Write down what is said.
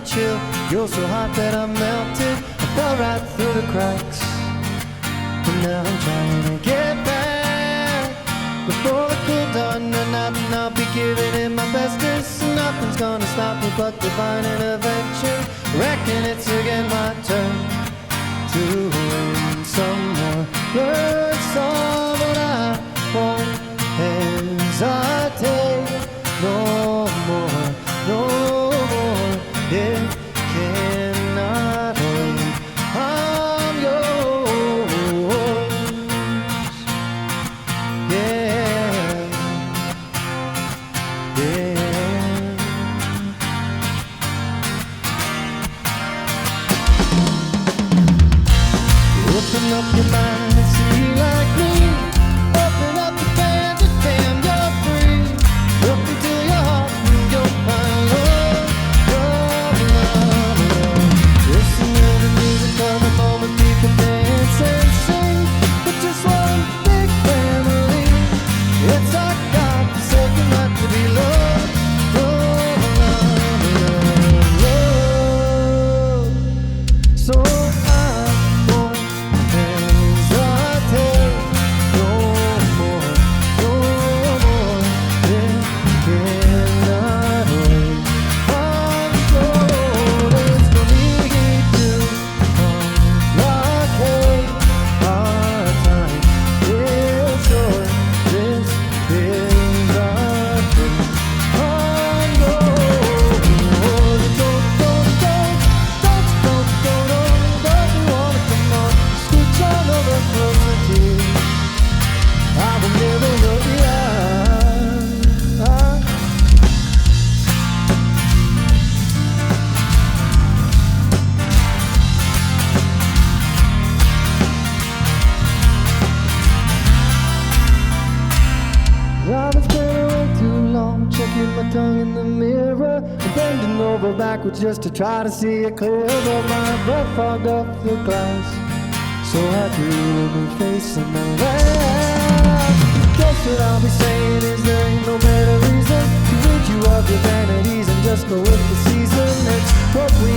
chill. You're so hot that I melted. I fell right through the cracks, and now I'm trying to get back before the cool dawn the night, and I'll be giving it my bestest. Nothing's gonna stop me but divine intervention. Reckon it's again my turn to win some more, learn some, but I won't hesitate no more, no more. It cannot wait. I'm yours, yeah, yeah. Open up your mind and see like me. Open up the fans and damn, you're free. Look into your heart and you'll find love, love, love, love. Listen to the music of the moment, people dance and sing. We're just one big family. It's our God-forsaken right to be loved, love, love, love, love. So I've been spending way too long checking my tongue in the mirror and bending over backwards just to try to see it clear, but my breath fogged up the glass, so I drew a new face and I laughed. Guess what I'll be saying is there ain't no better reason to rid you of your vanities and just go with the season. It's what we